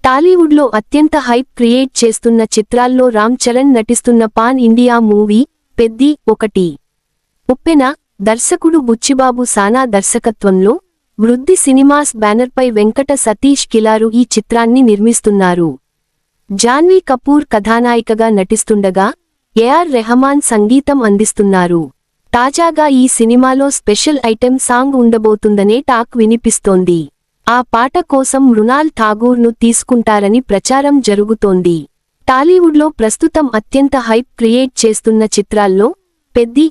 టాలీవుడ్లో అత్యంత hype create చేస్తున్న చిత్రాల్లో రామ్ చరణ్ నటిస్తున్న పాన్ ఇండియా మూవీ పెద్ది 1. ఉప్పెన దర్శకుడు బుచ్చిబాబు సానా దర్శకత్వంలో వృద్ధి సినిమాస్ బ్యానర్పై వెంకట సతీష్ కిలారు ఈ చిత్రాన్ని నిర్మిస్తున్నారు. జాన్వీ కపూర్ కథానాయికగా నటిస్తుండగా ఏఆర్ రెహమాన్ సంగీతం అందిస్తున్నారు. తాజాగా ఈ సినిమాలో స్పెషల్ ఐటెం సాంగ్ ఉండబోతుందనే టాక్ వినిపిస్తోంది. ఆ పాట కోసం మృణాల్ ఠాగూర్ను తీసుకుంటారని ప్రచారం జరుగుతోంది. టాలీవుడ్లో ప్రస్తుతం అత్యంత హైప్ క్రియేట్ చేస్తున్న చిత్రాల్లో Peddi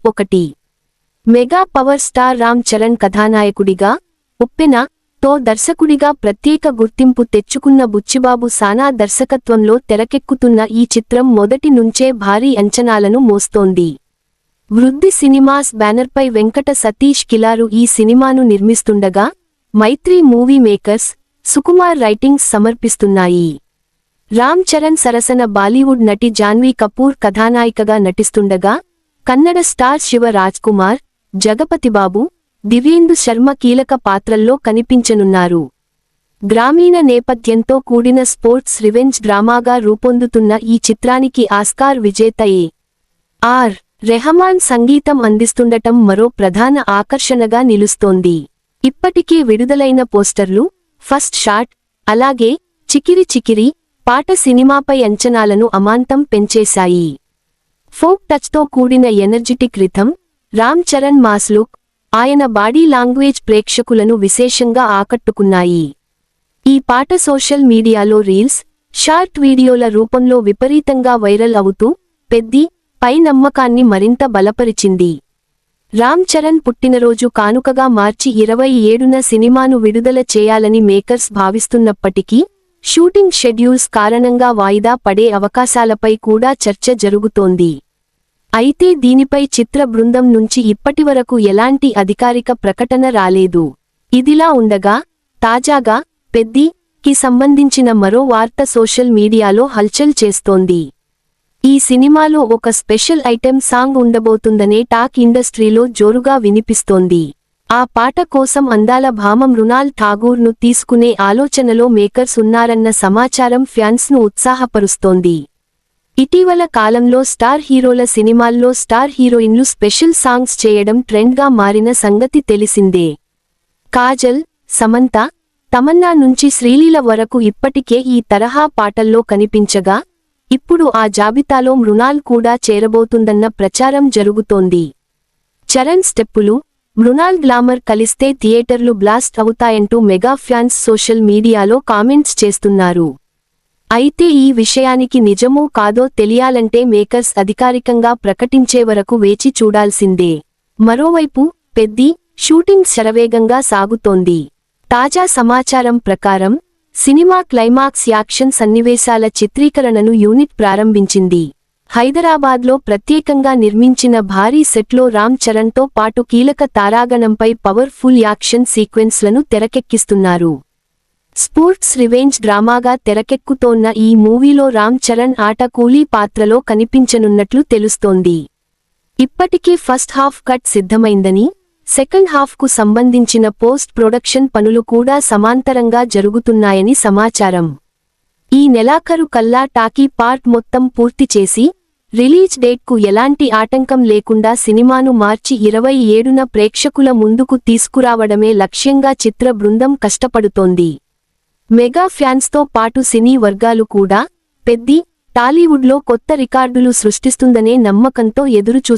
1. Mega power star Ram Charan కథానాయకుడిగా, ఉప్పెన తో దర్శకుడిగా ప్రత్యేక గుర్తింపు తెచ్చుకున్న బుచ్చిబాబు సానా దర్శకత్వంలో తెరకెక్కుతున్న ఈ చిత్రం మొదటి నుంచే భారీ అంచనాలను మోస్తోంది. వృద్ధి సినిమాస్ బ్యానర్పై వెంకట సతీష్ కిలారు ఈ సినిమాను నిర్మిస్తుండగా Mythri movie makers, Sukumar writings సమర్పిస్తున్నాయి. రామ్ చరణ్ సరసన బాలీవుడ్ నటి జాన్వీ కపూర్ కథానాయికగా నటిస్తుండగా కన్నడ స్టార్ శివ రాజ్కుమార్, జగపతిబాబు, దివ్యేందు శర్మ కీలక పాత్రల్లో కనిపించనున్నారు. గ్రామీణ నేపథ్యంతో కూడిన స్పోర్ట్స్ రివెంజ్ డ్రామాగా రూపొందుతున్న ఈ చిత్రానికి ఆస్కార్ విజేత ఏఆర్ రెహమాన్ సంగీతం అందిస్తుండటం మరో ప్రధాన ఆకర్షణగా నిలుస్తోంది. ఇప్పటికే విడుదలైన పోస్టర్లు, ఫస్ట్ షాట్, అలాగే చికిరి చికిరి పాట సినిమాపై అంచనాలను అమాంతం పెంచేశాయి. ఫోక్ టచ్తో కూడిన energetic rhythm, Ram Charan mass look, ఆయన బాడీ లాంగ్వేజ్ ప్రేక్షకులను విశేషంగా ఆకట్టుకున్నాయి. ఈ పాట సోషల్ మీడియాలో రీల్స్, షార్ట్ వీడియోల రూపంలో విపరీతంగా వైరల్ అవుతూ పెద్ది పై నమ్మకాన్ని మరింత బలపరిచింది. రామ్ చరణ్ పుట్టినరోజు కానుకగా మార్చి 27న సినిమాను విడుదల చేయాలని మేకర్స్ భావిస్తున్నప్పటికీ షూటింగ్ షెడ్యూల్స్ కారణంగా వాయిదా పడే అవకాశాలపై కూడా చర్చ జరుగుతోంది. అయితే దీనిపై చిత్ర బృందం నుంచి ఇప్పటివరకు ఎలాంటి అధికారిక ప్రకటన రాలేదు. ఇదిలా ఉండగా తాజాగా పెద్ది కి సంబంధించిన మరో వార్త సోషల్ మీడియాలో హల్చల్ చేస్తోంది. ఈ సినిమాలో ఒక స్పెషల్ ఐటెం సాంగ్ ఉండబోతుందనే టాక్ ఇండస్ట్రీలో జోరుగా వినిపిస్తోంది. ఆ పాట కోసం అందాల భామ మృణాల్ ఠాగూర్ను తీసుకునే ఆలోచనలో మేకర్స్ ఉన్నారన్న సమాచారం ఫ్యాన్స్ను ఉత్సాహపరుస్తోంది. ఇటీవల కాలంలో స్టార్ హీరోల సినిమాల్లో స్టార్ హీరోయిన్లు స్పెషల్ సాంగ్స్ చేయడం ట్రెండ్గా మారిన సంగతి తెలిసిందే. కాజల్, సమంత, తమన్నా నుంచి శ్రీలీల వరకు ఇప్పటికే ఈ తరహా పాటల్లో కనిపించగా ఇప్పుడు ఆ జాబితాలో మృణాల్ కూడా చేరబోతుందన్న ప్రచారం జరుగుతోంది. చరణ్ స్టెప్పులు, మృణాల్ గ్లామర్ కలిస్తే థియేటర్లు బ్లాస్ట్ అవుతాయంటూ మెగా ఫ్యాన్స్ సోషల్ మీడియాలో కామెంట్స్ చేస్తున్నారు. అయితే ఈ విషయానికి నిజమో కాదో తెలియాలంటే మేకర్స్ అధికారికంగా ప్రకటించే వరకు వేచి చూడాల్సిందే. మరోవైపు పెద్ది షూటింగ్ శరవేగంగా సాగుతోంది. తాజా సమాచారం ప్రకారం సినిమా క్లైమాక్స్ యాక్షన్ సన్నివేశాల చిత్రీకరణను యూనిట్ ప్రారంభించింది. హైదరాబాద్లో ప్రత్యేకంగా నిర్మించిన భారీ సెట్లో రామ్ చరణ్తో పాటు కీలక తారాగణంపై పవర్ఫుల్ యాక్షన్ సీక్వెన్స్లను తెరకెక్కిస్తున్నారు. స్పోర్ట్స్ రివెంజ్ డ్రామాగా తెరకెక్కుతోన్న ఈ మూవీలో రామ్ చరణ్ ఆట కూలీ పాత్రలో కనిపించనున్నట్లు తెలుస్తోంది. ఇప్పటికే ఫస్ట్ హాఫ్ కట్ సిద్ధమైందని, సెకండ్ హాఫ్కు సంబంధించిన పోస్ట్ ప్రొడక్షన్ పనులు కూడా సమాంతరంగా జరుగుతున్నాయని సమాచారం. ఈ నెలాఖరు కల్లా టాకీ పార్ట్ మొత్తం పూర్తి చేసి రిలీజ్ డేట్కు ఎలాంటి ఆటంకం లేకుండా సినిమాను మార్చి 27న ప్రేక్షకుల ముందుకు తీసుకురావడమే లక్ష్యంగా చిత్ర బృందం కష్టపడుతోంది. మెగా ఫ్యాన్స్తో పాటు సినీ వర్గాలు కూడా పెద్ది టాలీవుడ్లో కొత్త రికార్డులు సృష్టిస్తుందనే నమ్మకంతో ఎదురుచూస్తున్నారు.